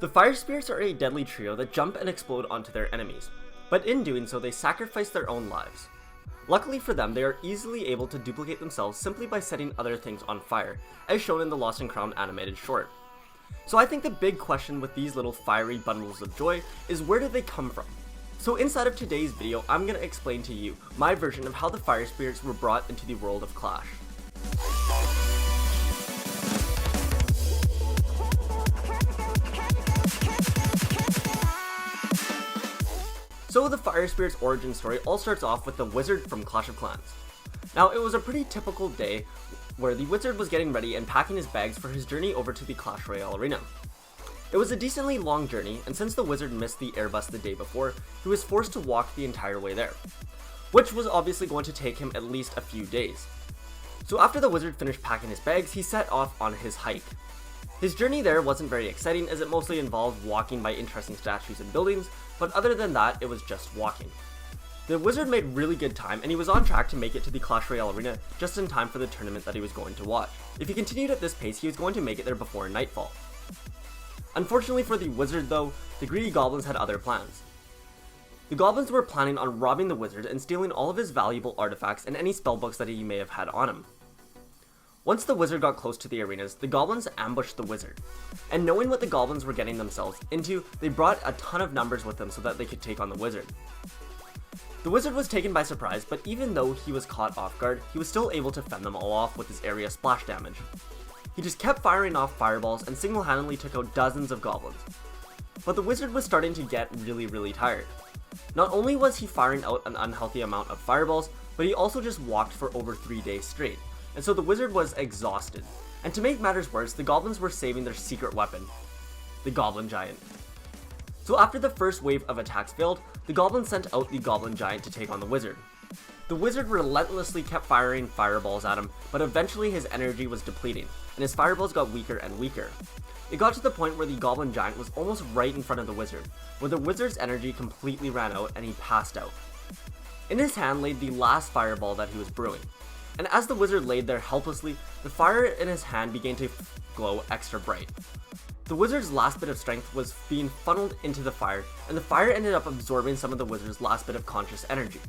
The fire spirits are a deadly trio that jump and explode onto their enemies, but in doing so they sacrifice their own lives. Luckily for them, they are easily able to duplicate themselves simply by setting other things on fire, as shown in the Lost and Crowned animated short. So I think the big question with these little fiery bundles of joy is, where did they come from? So inside of today's video, I'm going to explain to you my version of how the fire spirits were brought into the world of Clash. So the fire spirit's origin story all starts off with the wizard from Clash of Clans. Now it was a pretty typical day where the wizard was getting ready and packing his bags for his journey over to the Clash Royale arena. It was a decently long journey, and since the wizard missed the airbus the day before, he was forced to walk the entire way there, which was obviously going to take him at least a few days. So after the wizard finished packing his bags, he set off on his hike. His journey there wasn't very exciting, as it mostly involved walking by interesting statues and buildings, but other than that, it was just walking. The wizard made really good time, and he was on track to make it to the Clash Royale arena just in time for the tournament that he was going to watch. If he continued at this pace, he was going to make it there before nightfall. Unfortunately for the wizard though, the greedy goblins had other plans. The goblins were planning on robbing the wizard and stealing all of his valuable artifacts and any spellbooks that he may have had on him. Once the wizard got close to the arenas, the goblins ambushed the wizard, and knowing what the goblins were getting themselves into, they brought a ton of numbers with them so that they could take on the wizard. The wizard was taken by surprise, but even though he was caught off guard, he was still able to fend them all off with his area splash damage. He just kept firing off fireballs and single-handedly took out dozens of goblins. But the wizard was starting to get really tired. Not only was he firing out an unhealthy amount of fireballs, but he also just walked for over 3 days straight. And so the wizard was exhausted. And to make matters worse, the goblins were saving their secret weapon, the Goblin Giant. So after the first wave of attacks failed, the goblins sent out the Goblin Giant to take on the wizard. The wizard relentlessly kept firing fireballs at him, but eventually his energy was depleting, and his fireballs got weaker and weaker. It got to the point where the Goblin Giant was almost right in front of the wizard, where the wizard's energy completely ran out and he passed out. In his hand lay the last fireball that he was brewing. And as the wizard laid there helplessly, the fire in his hand began to glow extra bright. The wizard's last bit of strength was being funneled into the fire, and the fire ended up absorbing some of the wizard's last bit of conscious energy.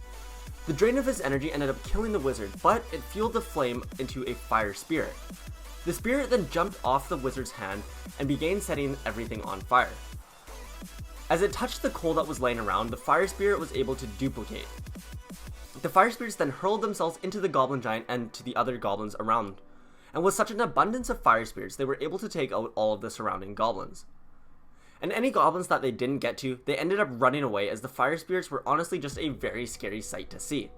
The drain of his energy ended up killing the wizard, but it fueled the flame into a fire spirit. The spirit then jumped off the wizard's hand and began setting everything on fire. As it touched the coal that was laying around, the fire spirit was able to duplicate. The fire spirits then hurled themselves into the Goblin Giant and to the other goblins around, and with such an abundance of fire spirits, they were able to take out all of the surrounding goblins. And any goblins that they didn't get to, they ended up running away, as the fire spirits were honestly just a very scary sight to see.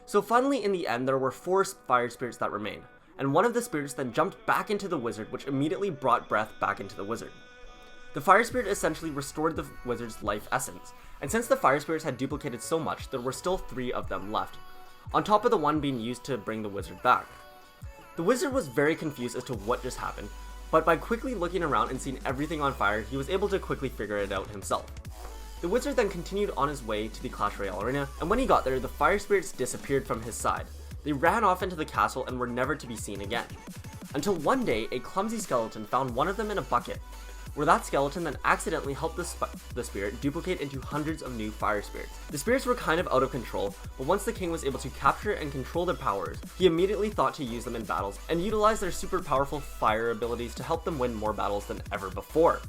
So finally in the end, there were 4 fire spirits that remained, and one of the spirits then jumped back into the wizard, which immediately brought breath back into the wizard. The fire spirit essentially restored the wizard's life essence, and since the fire spirits had duplicated so much, there were still 3 of them left, on top of the one being used to bring the wizard back. The wizard was very confused as to what just happened, but by quickly looking around and seeing everything on fire, he was able to quickly figure it out himself. The wizard then continued on his way to the Clash Royale arena, and when he got there, the fire spirits disappeared from his side. They ran off into the castle and were never to be seen again. Until one day, a clumsy skeleton found one of them in a bucket, where that skeleton then accidentally helped the spirit duplicate into hundreds of new fire spirits. The spirits were kind of out of control, but once the king was able to capture and control their powers, he immediately thought to use them in battles and utilize their super powerful fire abilities to help them win more battles than ever before.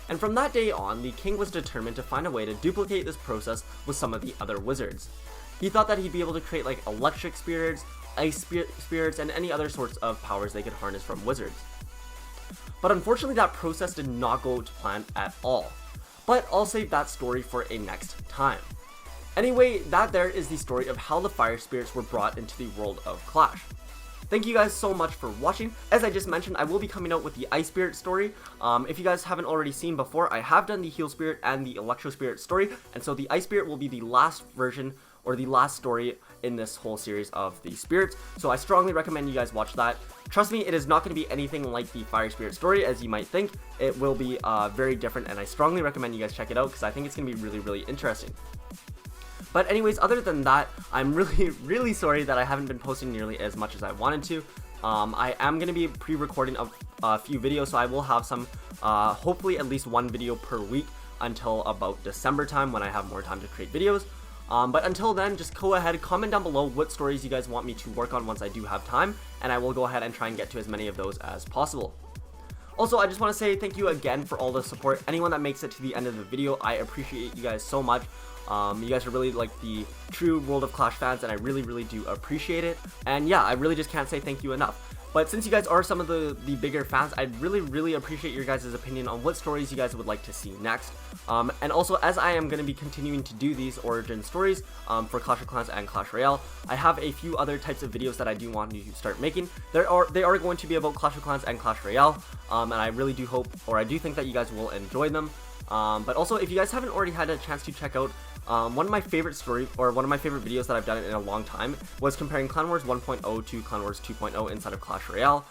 And from that day on, the king was determined to find a way to duplicate this process with some of the other wizards. He thought that he'd be able to create like electric spirits, ice spirits, and any other sorts of powers they could harness from wizards. But unfortunately that process did not go to plan at all. But I'll save that story for a next time. Anyway, that there is the story of how the fire spirits were brought into the world of Clash. Thank you guys so much for watching. As I just mentioned, I will be coming out with the Ice Spirit story. If you guys haven't already seen before, I have done the Heal Spirit and the Electro Spirit story, and so the Ice Spirit will be the last version or the last story in this whole series of the spirits, so I strongly recommend you guys watch that. Trust me, it is not going to be anything like the Fire Spirit story as you might think. It will be very different, and I strongly recommend you guys check it out because I think it's going to be really interesting. But anyways, other than that, I'm really sorry that I haven't been posting nearly as much as I wanted to. I am going to be pre-recording few videos, so I will have some, hopefully at least one video per week until about December time when I have more time to create videos. But until then, just go ahead, comment down below what stories you guys want me to work on once I do have time, and I will go ahead and try and get to as many of those as possible. Also, I just want to say thank you again for all the support. Anyone that makes it to the end of the video, I appreciate you guys so much. You guys are really like the true World of Clash fans, and I really do appreciate it. And yeah, I really just can't say thank you enough. But since you guys are some of the bigger fans, I'd really appreciate your guys' opinion on what stories you guys would like to see next. And also, as I am going to be continuing to do these origin stories for Clash of Clans and Clash Royale, I have a few other types of videos that I do want to start making. They are going to be about Clash of Clans and Clash Royale, and I really do hope, or I do think that you guys will enjoy them. But also, if you guys haven't already had a chance to check out one of my favorite videos that I've done in a long time was comparing Clan Wars 1.0 to Clan Wars 2.0 inside of Clash Royale.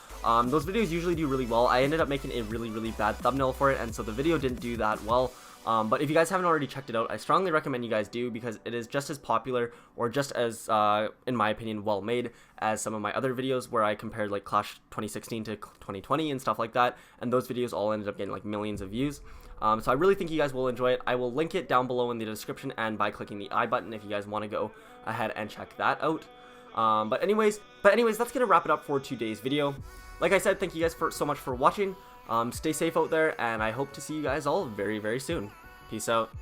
Those videos usually do really well. I ended up making a really bad thumbnail for it, and so the video didn't do that well. But if you guys haven't already checked it out, I strongly recommend you guys do, because it is just as popular, or just as, in my opinion, well made as some of my other videos where I compared like Clash 2016 to 2020 and stuff like that, and those videos all ended up getting like millions of views. So I really think you guys will enjoy it. I will link it down below in the description and by clicking the I button if you guys want to go ahead and check that out. But anyways, that's gonna wrap it up for today's video. Like I said, thank you guys so much for watching. Stay safe out there, and I hope to see you guys all very soon. Peace out.